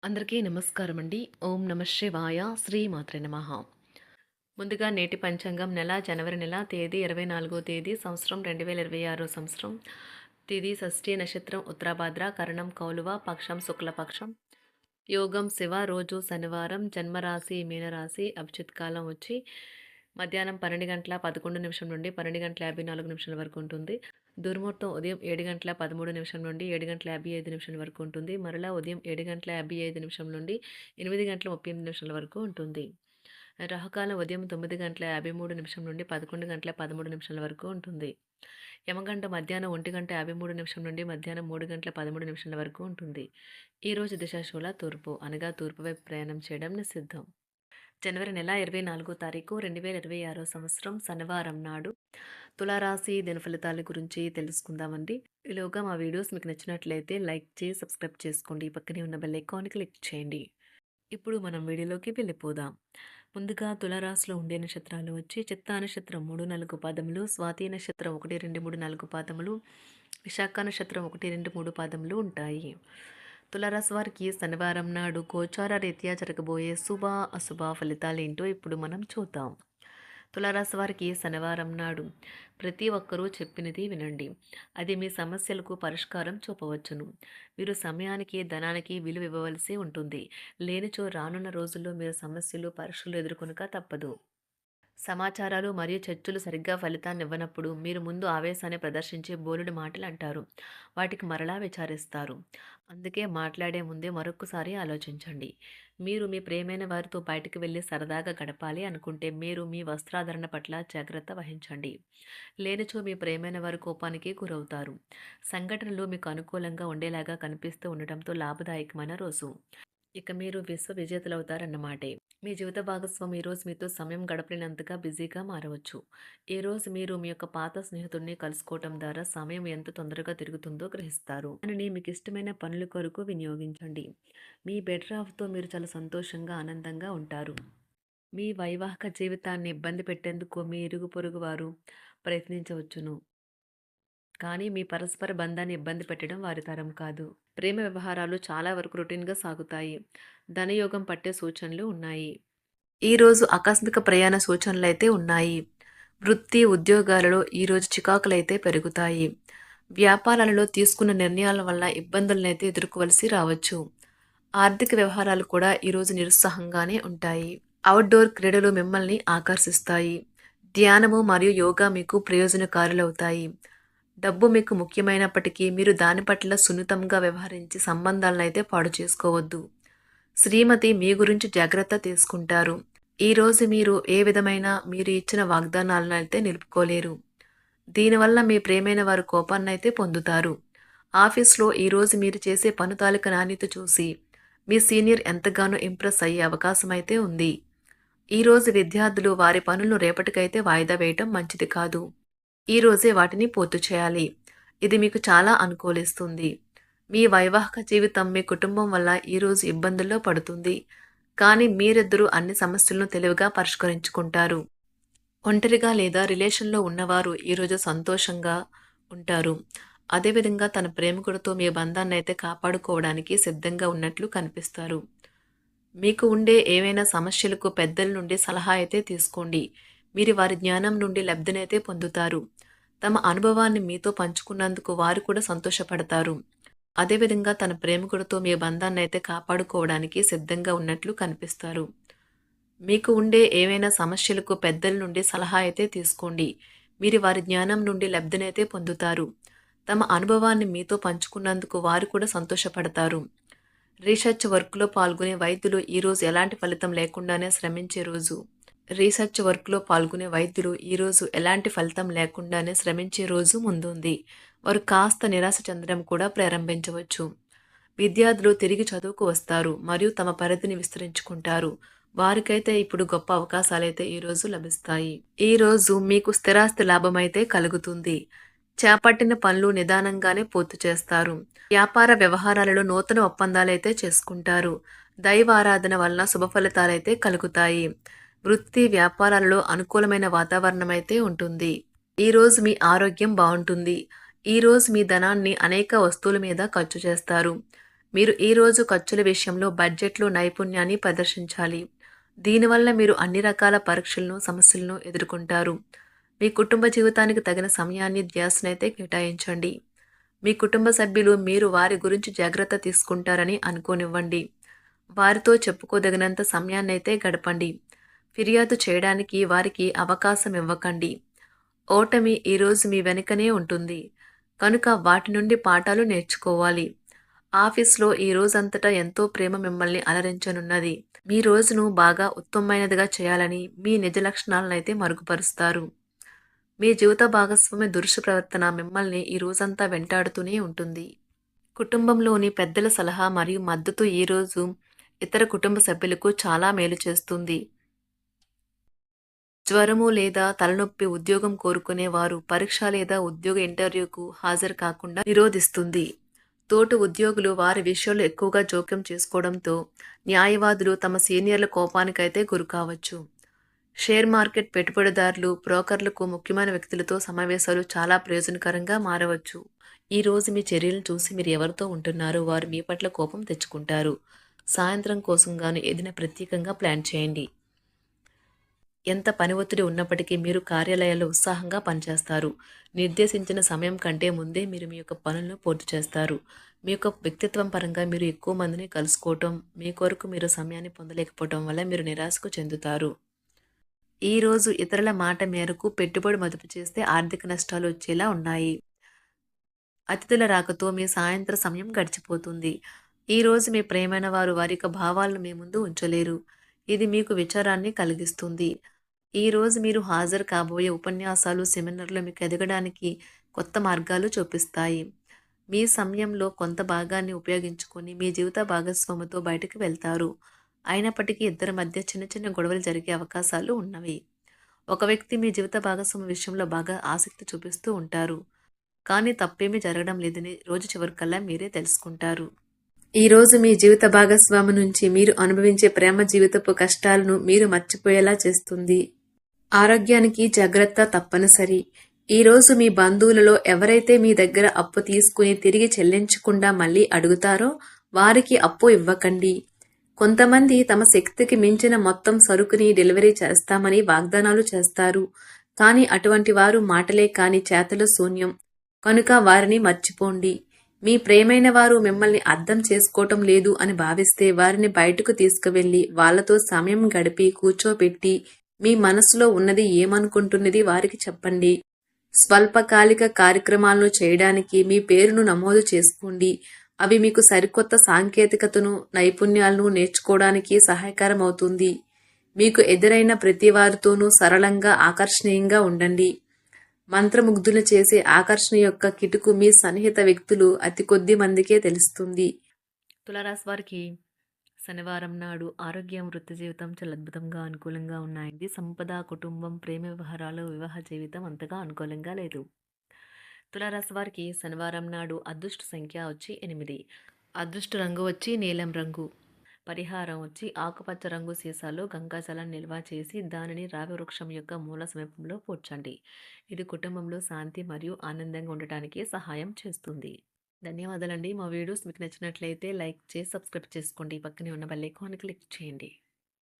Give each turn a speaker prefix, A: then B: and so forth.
A: అందరికీ నమస్కారం అండి. ఓం నమ శివాయ. శ్రీమాత్రే నమః. ముందుగా నేటి పంచాంగం నెల జనవరి నెల తేదీ 24వ తేదీ సంవత్సరం 2026 సంవత్సరం. తిథి షష్ఠి నక్షత్రం ఉత్తరాభాద్ర కరణం కౌలువ పక్షం శుక్లపక్షం. యోగం శివ రోజు శనివారం జన్మరాశి మీనరాశి అభిజిత్ కాలం వచ్చి మధ్యాహ్నం 12 గంటల 11 నిమిషం నుండి 12 గంటల 54 నిమిషాల వరకు ఉంటుంది. దుర్ముహూర్తం ఉదయం 7 గంటల 13 నిమిషం నుండి 7 గంటల 55 నిమిషాల వరకు ఉంటుంది. మరలా ఉదయం 7 గంటల 55 నిమిషం నుండి 8 గంటల 38 నిమిషాల వరకు ఉంటుంది. రాహుకాలం ఉదయం 9 గంటల 53 నిమిషం నుండి 11 గంటల 13 నిమిషాల వరకు ఉంటుంది. యమగంట మధ్యాహ్నం 1 గంట 53 నిమిషం నుండి మధ్యాహ్నం 3 గంటల 13 నిమిషాల వరకు ఉంటుంది. ఈరోజు దిశాశూల తూర్పు అనగా తూర్పు వైపు ప్రయాణం చేయడం నిషిద్ధం. జనవరి నెల 24వ తారీఖు 2026 సంవత్సరం శనివారం నాడు తులారాశి దిన ఫలితాల గురించి తెలుసుకుందామండి. ఈలోగా మా వీడియోస్ మీకు నచ్చినట్లయితే లైక్ చేసి సబ్స్క్రైబ్ చేసుకోండి. పక్కనే ఉన్న బెల్ ఐకాన్ క్లిక్ చేయండి. ఇప్పుడు మనం వీడియోలోకి వెళ్ళిపోదాం. ముందుగా తులారాశిలో ఉండే నక్షత్రాలు వచ్చి చిత్తా నక్షత్రం 3, 4 పాదములు, స్వాతి నక్షత్రం 1, 2, 3, 4 పాదములు, విశాఖ నక్షత్రం 1, 2, 3 పాదములు ఉంటాయి. తులారాశి వారికి శనివారం నాడు గోచార రీత్యా జరగబోయే శుభ అశుభ ఫలితాలేంటో ఇప్పుడు మనం చూద్దాం. తులారాశి వారికి శనివారం నాడు ప్రతి ఒక్కరూ చెప్పినది వినండి. అది మీ సమస్యలకు పరిష్కారం చూపవచ్చును. మీరు సమయానికి ధనానికి విలువ ఇవ్వవలసి ఉంటుంది. లేనిచో రానున్న రోజుల్లో మీరు సమస్యలు పరీక్షలు ఎదుర్కొనక తప్పదు. సమాచారాలు మరియు చర్చలు సరిగ్గా ఫలితాన్ని ఇవ్వనప్పుడు మీరు ముందు ఆవేశాన్ని ప్రదర్శించి బోలెడు మాటలు అంటారు. వాటికి మరలా విచారిస్తారు. అందుకే మాట్లాడే ముందే మరొక్కసారి ఆలోచించండి. మీరు మీ ప్రియమైన వారితో బయటకు వెళ్ళి సరదాగా గడపాలి అనుకుంటే మీరు మీ వస్త్రాధరణ పట్ల జాగ్రత్త వహించండి. లేనిచో మీ ప్రియమైన వారి కోపానికి గురవుతారు. సంఘటనలు మీకు అనుకూలంగా ఉండేలాగా కనిపిస్తూ ఉండటంతో లాభదాయకమైన రోజు. ఇక మీరు విశ్వ విజేతలవుతారన్నమాటే. మీ జీవిత భాగస్వామి ఈరోజు మీతో సమయం గడపలేనంతగా బిజీగా మారవచ్చు. ఈరోజు మీరు మీ యొక్క పాత స్నేహితుడిని కలుసుకోవటం ద్వారా సమయం ఎంత తొందరగా తిరుగుతుందో గ్రహిస్తారు. దానిని మీకు ఇష్టమైన పనుల కొరకు వినియోగించండి. మీ బెటర్ హాఫ్తో మీరు చాలా సంతోషంగా ఆనందంగా ఉంటారు. మీ వైవాహిక జీవితాన్ని ఇబ్బంది పెట్టేందుకు మీ ఇరుగు పొరుగు వారు ప్రయత్నించవచ్చును. కానీ మీ పరస్పర బంధాన్ని ఇబ్బంది పెట్టడం వారి తరం కాదు. ప్రేమ వ్యవహారాలు చాలా వరకు రొటీన్గా సాగుతాయి. ధనయోగం పట్టే సూచనలు ఉన్నాయి. ఈరోజు ఆకస్మిక ప్రయాణ సూచనలైతే ఉన్నాయి. వృత్తి ఉద్యోగాలలో ఈరోజు చికాకులైతే పెరుగుతాయి. వ్యాపారాలలో తీసుకున్న నిర్ణయాల వల్ల ఇబ్బందులనైతే ఎదుర్కోవలసి రావచ్చు. ఆర్థిక వ్యవహారాలు కూడా ఈరోజు నిరుత్సాహంగానే ఉంటాయి. అవుట్డోర్ క్రీడలు మిమ్మల్ని ఆకర్షిస్తాయి. ధ్యానము మరియు యోగా మీకు ప్రయోజనకారులవుతాయి. డబ్బు మీకు ముఖ్యమైనప్పటికీ మీరు దాని పట్ల సున్నితంగా వ్యవహరించి సంబంధాలను అయితే పాడు చేసుకోవద్దు. శ్రీమతి మీ గురించి జాగ్రత్త తీసుకుంటారు. ఈరోజు మీరు ఏ విధమైన మీరు ఇచ్చిన వాగ్దానాలను అయితే నిలుపుకోలేరు. దీనివల్ల మీ ప్రేమైన వారు కోపాన్నైతే పొందుతారు. ఆఫీస్లో ఈరోజు మీరు చేసే పను తాలూకా నాణ్యత చూసి మీ సీనియర్ ఎంతగానో ఇంప్రెస్ అయ్యే అవకాశం అయితే ఉంది. ఈరోజు విద్యార్థులు వారి పనులను రేపటికైతే వాయిదా వేయటం మంచిది కాదు. ఈరోజే వాటిని పూర్తి చేయాలి. ఇది మీకు చాలా అనుకూలిస్తుంది. మీ వైవాహిక జీవితం మీ కుటుంబం వల్ల ఈరోజు ఇబ్బందుల్లో పడుతుంది. కానీ మీరిద్దరూ అన్ని సమస్యలను తెలివిగా పరిష్కరించుకుంటారు. ఒంటరిగా లేదా రిలేషన్లో ఉన్నవారు ఈరోజు సంతోషంగా ఉంటారు. అదేవిధంగా తన ప్రేమికుడితో మీ బంధాన్ని అయితే కాపాడుకోవడానికి సిద్ధంగా ఉన్నట్లు కనిపిస్తారు. మీకు ఉండే ఏవైనా సమస్యలకు పెద్దల నుండి సలహా అయితే తీసుకోండి. మీరు వారి జ్ఞానం నుండి లబ్ధినైతే పొందుతారు. తమ అనుభవాన్ని మీతో పంచుకున్నందుకు వారు కూడా సంతోషపడతారు. అదేవిధంగా తన ప్రేమికుడితో మీ బంధాన్ని అయితే కాపాడుకోవడానికి సిద్ధంగా ఉన్నట్లు కనిపిస్తారు. మీకు ఉండే ఏవైనా సమస్యలకు పెద్దల నుండి సలహా అయితే తీసుకోండి. మీరు వారి జ్ఞానం నుండి లబ్ధినైతే పొందుతారు. తమ అనుభవాన్ని మీతో పంచుకున్నందుకు వారు కూడా సంతోషపడతారు. రీసెర్చ్ వర్క్లో పాల్గొనే వైద్యులు ఈరోజు ఎలాంటి ఫలితం లేకుండానే శ్రమించే రోజు. రీసెర్చ్ వర్క్లో పాల్గొనే వైద్యులు ఈరోజు ఎలాంటి ఫలితం లేకుండానే శ్రమించే రోజు ముందుంది. వారు కాస్త నిరాశ చెందడం కూడా ప్రారంభించవచ్చు. విద్యార్థులు తిరిగి చదువుకు వస్తారు మరియు తమ పరిధిని విస్తరించుకుంటారు. వారికైతే ఇప్పుడు గొప్ప అవకాశాలైతే ఈరోజు లభిస్తాయి. ఈరోజు మీకు స్థిరాస్తి లాభమైతే కలుగుతుంది. చేపట్టిన పనులు నిదానంగానే పూర్తి చేస్తారు. వ్యాపార వ్యవహారాలలో నూతన ఒప్పందాలైతే చేసుకుంటారు. దైవ ఆరాధన వలన శుభ ఫలితాలైతే కలుగుతాయి. వృత్తి వ్యాపారాలలో అనుకూలమైన వాతావరణం అయితే ఉంటుంది. ఈరోజు మీ ఆరోగ్యం బాగుంటుంది. ఈరోజు మీ ధనాన్ని అనేక వస్తువుల మీద ఖర్చు చేస్తారు. మీరు ఈరోజు ఖర్చుల విషయంలో బడ్జెట్లో నైపుణ్యాన్ని ప్రదర్శించాలి. దీనివల్ల మీరు అన్ని రకాల పరీక్షలను, సమస్యలను ఎదుర్కొంటారు. మీ కుటుంబ జీవితానికి తగిన సమయాన్ని, ధ్యాసనైతే కేటాయించండి. మీ కుటుంబ సభ్యులు మీరు వారి గురించి జాగ్రత్త తీసుకుంటారని అనుకోనివ్వండి. వారితో చెప్పుకోదగినంత సమయాన్నైతే గడపండి. ఫిర్యాదు చేయడానికి వారికి అవకాశం ఇవ్వకండి. ఓటమి ఈరోజు మీ వెనుకనే ఉంటుంది. కనుక వాటి నుండి పాఠాలు నేర్చుకోవాలి. ఆఫీస్‌లో ఈ రోజంతటా ఎంతో ప్రేమ మిమ్మల్ని అలరించనున్నది. మీ రోజును బాగా ఉత్తమమైనదిగా చేయాలని మీ నిజ లక్షణాలనైతే మరుగుపరుస్తారు. మీ జీవిత భాగస్వామి దురుసు ప్రవర్తన మిమ్మల్ని ఈ రోజంతా వెంటాడుతూనే ఉంటుంది. కుటుంబంలోని పెద్దల సలహా మరియు మద్దతు ఈరోజు ఇతర కుటుంబ సభ్యులకు చాలా మేలు చేస్తుంది. జ్వరము లేదా తలనొప్పి ఉద్యోగం కోరుకునేవారు పరీక్ష లేదా ఉద్యోగ ఇంటర్వ్యూకు హాజరు కాకుండా నిరోధిస్తుంది. తోటి ఉద్యోగులు వారి విషయంలో ఎక్కువగా జోక్యం చేసుకోవడంతో న్యాయవాదులు తమ సీనియర్ల కోపానికైతే గురికావచ్చు. షేర్ మార్కెట్ పెట్టుబడిదారులు, బ్రోకర్లకు ముఖ్యమైన వ్యక్తులతో సమావేశాలు చాలా ప్రయోజనకరంగా మారవచ్చు. ఈ రోజు మీ చర్యలను చూసి మీరు ఎవరితో ఉంటున్నారో వారు మీ పట్ల కోపం తెచ్చుకుంటారు. సాయంత్రం కోసం గాను ఏదైనా ప్రత్యేకంగా ప్లాన్ చేయండి. ఎంత పని ఒత్తిడి ఉన్నప్పటికీ మీరు కార్యాలయాల్లో ఉత్సాహంగా పనిచేస్తారు. నిర్దేశించిన సమయం కంటే ముందే మీరు మీ యొక్క పనులను పూర్తి చేస్తారు. మీ యొక్క వ్యక్తిత్వం పరంగా మీరు ఎక్కువ మందిని కలుసుకోవటం, మీ కొరకు మీరు సమయాన్ని పొందలేకపోవటం వల్ల మీరు నిరాశకు చెందుతారు. ఈరోజు ఇతరుల మాట మేరకు పెట్టుబడి మదుపు చేస్తే ఆర్థిక నష్టాలు వచ్చేలా ఉన్నాయి. అతిథుల రాకతో మీ సాయంత్ర సమయం గడిచిపోతుంది. ఈరోజు మీ ప్రియమైన వారు వారి యొక్క భావాలను మీ ముందు ఉంచలేరు. ఇది మీకు విచారాన్ని కలిగిస్తుంది. ఈరోజు మీరు హాజరు కాబోయే ఉపన్యాసాలు, సెమినార్లు మీకు ఎదగడానికి కొత్త మార్గాలు చూపిస్తాయి. మీ సమయంలో కొంత భాగాన్ని ఉపయోగించుకొని మీ జీవిత భాగస్వామితో బయటకు వెళ్తారు. అయినప్పటికీ ఇద్దరి మధ్య చిన్న చిన్న గొడవలు జరిగే అవకాశాలు ఉన్నవి. ఒక వ్యక్తి మీ జీవిత భాగస్వామి విషయంలో బాగా ఆసక్తి చూపిస్తూ ఉంటారు. కానీ తప్పేమీ జరగడం లేదని రోజు చివరికల్లా మీరే తెలుసుకుంటారు. ఈరోజు మీ జీవిత భాగస్వామి నుంచి మీరు అనుభవించే ప్రేమ జీవితపు కష్టాలను మీరు మర్చిపోయేలా చేస్తుంది. ఆరోగ్యానికి జాగ్రత్త తప్పనిసరి. ఈరోజు మీ బంధువులలో ఎవరైతే మీ దగ్గర అప్పు తీసుకుని తిరిగి చెల్లించకుండా మళ్ళీ అడుగుతారో వారికి అప్పు ఇవ్వకండి. కొంతమంది తమ శక్తికి మించిన మొత్తం సరుకుని డెలివరీ చేస్తామని వాగ్దానాలు చేస్తారు. కానీ అటువంటి వారు మాటలే కాని చేతలు శూన్యం. కనుక వారిని మర్చిపోండి. మీ ప్రేమైన వారు మిమ్మల్ని అర్థం చేసుకోవటం లేదు అని భావిస్తే వారిని బయటకు తీసుకువెళ్ళి వాళ్లతో సమయం గడిపి కూర్చోబెట్టి మీ మనసులో ఉన్నది ఏమనుకుంటున్నది వారికి చెప్పండి. స్వల్పకాలిక కార్యక్రమాలను చేయడానికి మీ పేరును నమోదు చేసుకోండి. అవి మీకు సరికొత్త సాంకేతికతను, నైపుణ్యాలను నేర్చుకోవడానికి సహాయకరం అవుతుంది. మీకు ఎదురైన ప్రతి వారితోనూ సరళంగా, ఆకర్షణీయంగా ఉండండి. మంత్రముగ్ధులు చేసే ఆకర్షణ యొక్క కిటుకు మీ సన్నిహిత వ్యక్తులు అతి కొద్ది మందికే తెలుస్తుంది. తులారాశి వారికి శనివారం నాడు ఆరోగ్యం, వృత్తి జీవితం చాలా అద్భుతంగా అనుకూలంగా ఉన్నాయండి. సంపద, కుటుంబం, ప్రేమ వ్యవహారాలు, వివాహ జీవితం అంతగా అనుకూలంగా లేదు. తులారాశి వారికి శనివారం నాడు అదృష్ట సంఖ్య వచ్చి 8. అదృష్ట రంగు వచ్చి నీలం రంగు. పరిహారం వచ్చి ఆకుపచ్చ రంగు సీసాలో గంగాజలం నిల్వ చేసి దానిని రావి వృక్షం యొక్క మూల సమీపంలో పూడ్చండి. ఇది కుటుంబంలో శాంతి మరియు ఆనందంగా ఉండటానికి సహాయం చేస్తుంది. ధన్యవాదాలండి. మా వీడియోస్ మీకు నచ్చినట్లయితే లైక్ చేసి సబ్స్క్రైబ్ చేసుకోండి. పక్కనే ఉన్న బెల్ ఐకాన్ క్లిక్ చేయండి.